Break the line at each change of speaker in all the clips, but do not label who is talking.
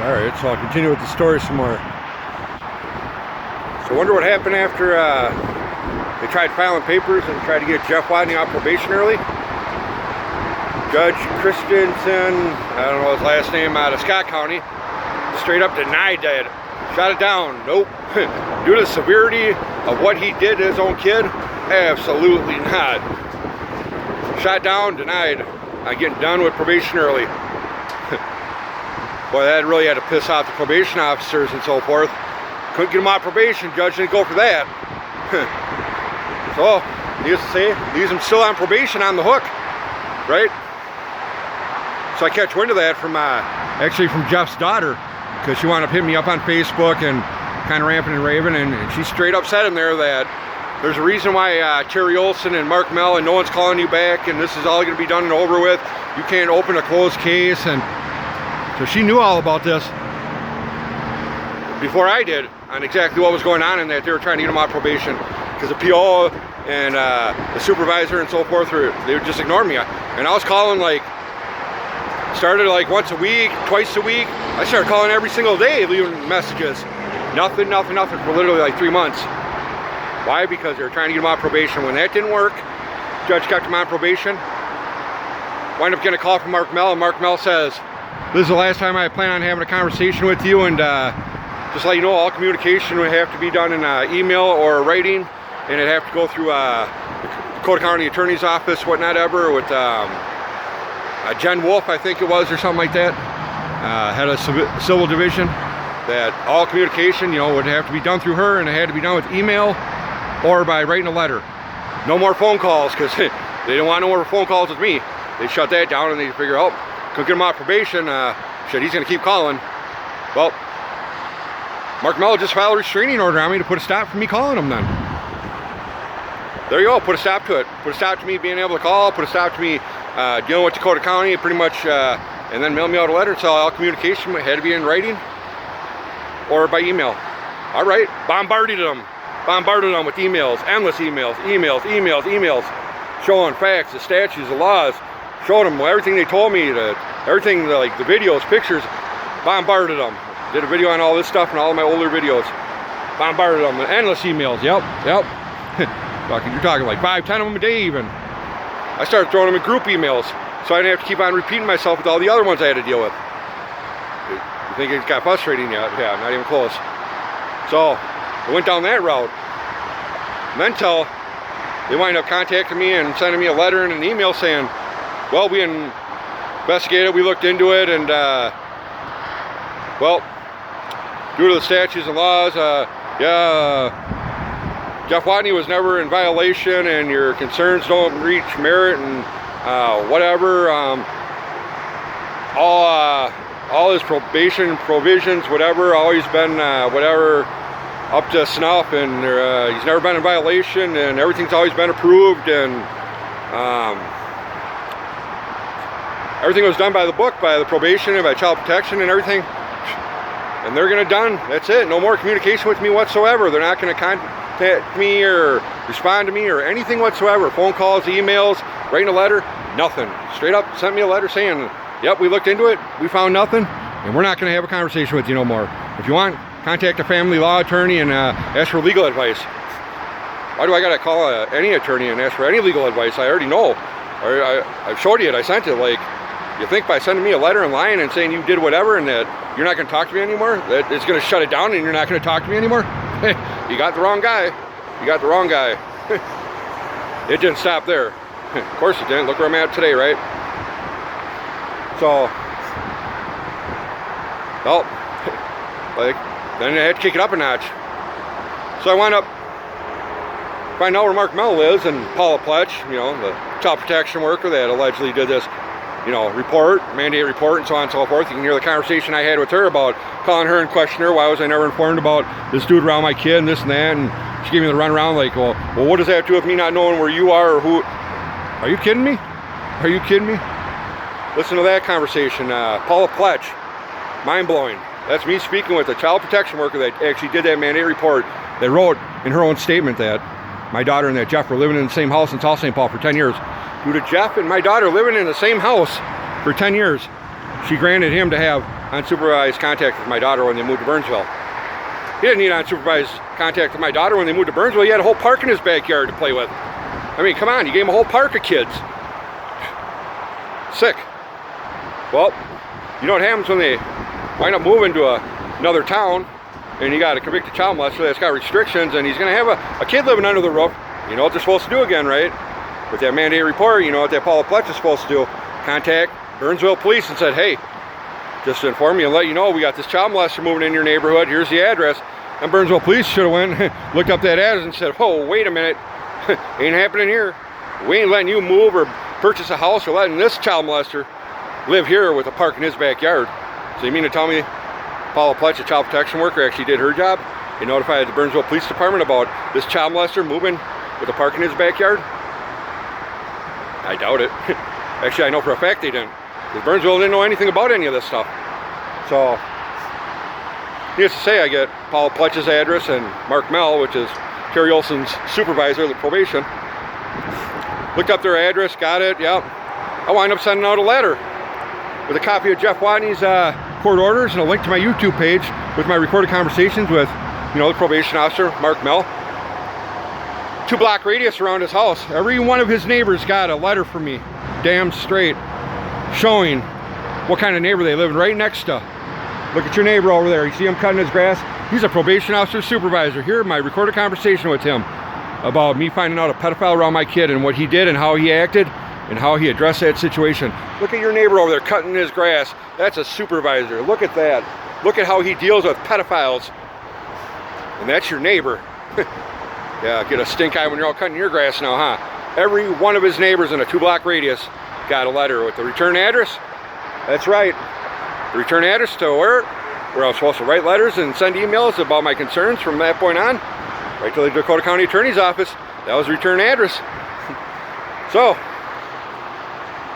Alright, so I'll continue with the story some more. So I wonder what happened after they tried filing papers and tried to get Jeff Watney off probation early. Judge Christensen, I don't know his last name, out of Scott County, straight up denied that. Shot it down. Nope. Due to the severity of what he did to his own kid, absolutely not. Shot down, denied. I'm getting done with probation early. Boy, that really had to piss off the probation officers and so forth. Couldn't get him off probation. Judge didn't go for that. So, needless to say, leaves him still on probation on the hook, right? So I catch wind of that from actually from Jeff's daughter, because she wound up hitting me up on Facebook and kind of ramping and raving, and she straight up said in there that there's a reason why Terry Olson and Mark Mell and no one's calling you back, and this is all going to be done and over with. You can't open a closed case, and so she knew all about this before I did on exactly what was going on, and that they were trying to get him off probation because the PO and the supervisor and so forth they would just ignore me. And I was calling started like once a week, twice a week. I started calling every single day, leaving messages. Nothing for literally like 3 months. Why? Because they were trying to get him off probation. When that didn't work, judge kept him on probation. Wind up getting a call from Mark Mell, and Mark Mell says, "This is the last time I plan on having a conversation with you, and just let you know, all communication would have to be done in email or writing, and it'd have to go through the Dakota County Attorney's Office, whatnot ever, with Jen Wolf, I think it was, or something like that, head of civil division, that all communication, would have to be done through her, and it had to be done with email or by writing a letter. No more phone calls, because they didn't want no more phone calls with me. They shut that down, and they figure, oh, couldn't get him off probation, shit, he's going to keep calling. Well, Mark Mell just filed a restraining order on me to put a stop for me calling him then. There you go, put a stop to it. Put a stop to me being able to call, put a stop to me dealing with Dakota County, pretty much, and then mail me out a letter and tell all communication had to be in writing or by email. All right, bombarded them with emails, endless emails, showing facts, the statutes, the laws, showed them everything they told me, everything, like the videos, pictures, bombarded them. Did a video on all this stuff and all of my older videos. Bombarded them with endless emails. Yep. You're talking like 5, 10 of them a day even. I started throwing them in group emails, so I didn't have to keep on repeating myself with all the other ones I had to deal with. You think it got frustrating yet? Yeah, not even close. So I went down that route. And then they wind up contacting me and sending me a letter and an email saying, well, we investigated, we looked into it, and well, due to the statutes and laws, Jeff Watney was never in violation, and your concerns don't reach merit, and whatever. All his probation provisions, whatever, always been whatever, up to snuff, and he's never been in violation, and everything's always been approved, and everything was done by the book, by the probation and by child protection and everything. And they're gonna done. That's it. No more communication with me whatsoever. They're not gonna contact me or respond to me or anything whatsoever. Phone calls, emails, writing a letter, nothing. Straight up sent me a letter saying, yep, we looked into it, we found nothing, and we're not gonna have a conversation with you no more. If you want, contact a family law attorney and ask for legal advice. Why do I gotta call any attorney and ask for any legal advice? I already know. I've showed you it, I sent it. Like, you think by sending me a letter and lying and saying you did whatever and that you're not going to talk to me anymore, that it's going to shut it down and you're not going to talk to me anymore? You got the wrong guy. You got the wrong guy. It didn't stop there. Of course it didn't. Look where I'm at today, right? So, well, then I had to kick it up a notch. So I wound up finding out where Mark Mell lives, and Paula Pletch, the child protection worker that allegedly did this, mandate report and so on and so forth. You can hear the conversation I had with her about calling her and questioning her, why was I never informed about this dude around my kid and this and that, and she gave me the runaround like, well, what does that have to do with me not knowing where you are or who? Are you kidding me? Are you kidding me? Listen to that conversation. Paula Pletch, mind-blowing. That's me speaking with a child protection worker that actually did that mandate report, that wrote in her own statement that my daughter and that Jeff were living in the same house in South St. Paul for 10 years. Due to Jeff and my daughter living in the same house for 10 years, she granted him to have unsupervised contact with my daughter when they moved to Burnsville. He didn't need unsupervised contact with my daughter when they moved to Burnsville. He had a whole park in his backyard to play with. I mean, come on, you gave him a whole park of kids. Sick. Well, you know what happens when they wind up moving to another town and you got a convicted child molester that's got restrictions and he's going to have a kid living under the roof. You know what they're supposed to do again, right? With that mandated report, you know what that Paula Pletch is supposed to do. Contact Burnsville police and said, hey, just to inform you and let you know, we got this child molester moving in your neighborhood. Here's the address. And Burnsville police should have went, looked up that address and said, oh, wait a minute. Ain't happening here. We ain't letting you move or purchase a house or letting this child molester live here with a park in his backyard. So you mean to tell me Paula Pletch, a child protection worker, actually did her job? He notified the Burnsville Police Department about this child molester moving with a park in his backyard? I doubt it. Actually, I know for a fact they didn't. Because Burnsville didn't know anything about any of this stuff. So, needless to say, I get Paula Pletch's address and Mark Mell, which is Carrie Olson's supervisor of the probation. Looked up their address, got it, yep. I wind up sending out a letter with a copy of Jeff Watney's court orders and a link to my YouTube page with my recorded conversations with, you know, the probation officer, Mark Mell. 2-block radius around his house. Every one of his neighbors got a letter from me, damn straight, showing what kind of neighbor they live right next to. Look at your neighbor over there. You see him cutting his grass? He's a probation officer supervisor. Here, my recorded conversation with him about me finding out a pedophile around my kid and what he did and how he acted and how he addressed that situation. Look at your neighbor over there cutting his grass. That's a supervisor. Look at that. Look at how he deals with pedophiles. And that's your neighbor. Yeah, get a stink eye when you're all cutting your grass now, huh? Every one of his neighbors in a 2-block radius got a letter with the return address. That's right. The return address to where I'm supposed to write letters and send emails about my concerns from that point on. Right to the Dakota County Attorney's Office. That was the return address. So,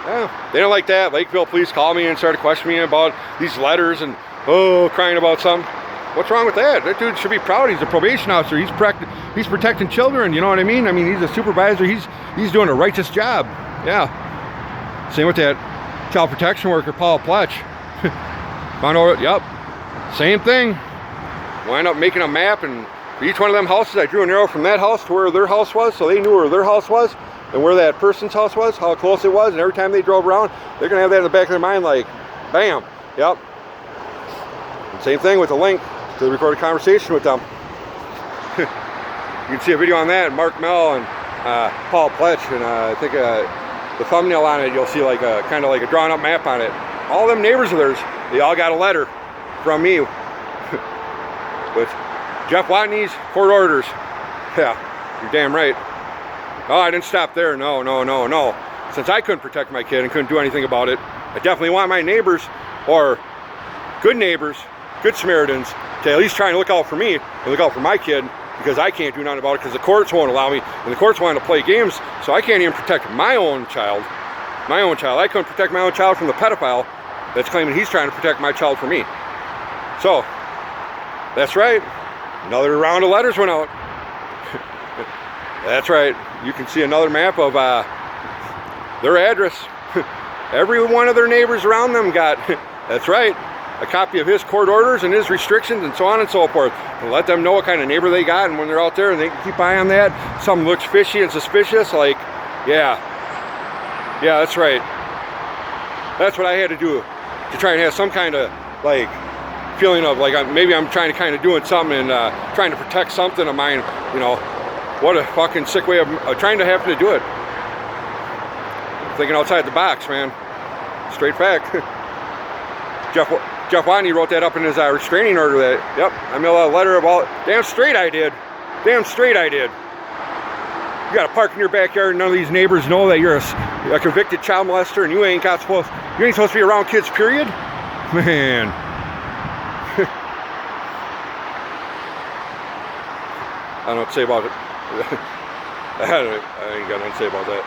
yeah, they don't like that. Lakeville police called me and started questioning me about these letters and, oh, crying about something. What's wrong with that? That dude should be proud. He's a probation officer. He's protecting children. You know what I mean? I mean, he's a supervisor. He's doing a righteous job. Yeah. Same with that child protection worker, Paula Pletch. Found out, yep, same thing. Wind up making a map, and for each one of them houses, I drew an arrow from that house to where their house was, so they knew where their house was and where that person's house was, how close it was, and every time they drove around, they're gonna have that in the back of their mind, like, bam, yep. And same thing with the link to the recorded conversation with them. You can see a video on that, Mark Mell and Paula Pletch, and I think the thumbnail on it, you'll see like a kind of like a drawn up map on it. All them neighbors of theirs, they all got a letter from me with Jeff Watney's court orders. Yeah, you're damn right. Oh, I didn't stop there. No. Since I couldn't protect my kid and couldn't do anything about it, I definitely want my neighbors, or good neighbors, good Samaritans, to at least try and look out for me and look out for my kid, because I can't do nothing about it because the courts won't allow me, and the courts want to play games, so I can't even protect my own child. I couldn't protect my own child from the pedophile that's claiming he's trying to protect my child from me. So, that's right. Another round of letters went out. That's right. You can see another map of their address. Every one of their neighbors around them got, that's right, a copy of his court orders and his restrictions and so on and so forth. And let them know what kind of neighbor they got, and when they're out there and they can keep an eye on that, something looks fishy and suspicious, like, yeah, that's right. That's what I had to do to try and have some kind of, like, feeling of, like, maybe I'm trying to kind of doing something and trying to protect something of mine, you know. What a fucking sick way of trying to have to do it. Thinking outside the box, man. Straight fact. Jeff Watney wrote that up in his restraining order that, yep, I mailed a letter about, damn straight I did. Damn straight I did. You got a park in your backyard and none of these neighbors know that you're a convicted child molester and you ain't supposed to be around kids, period? Man. I don't know what to say about it. I ain't got nothing to say about that.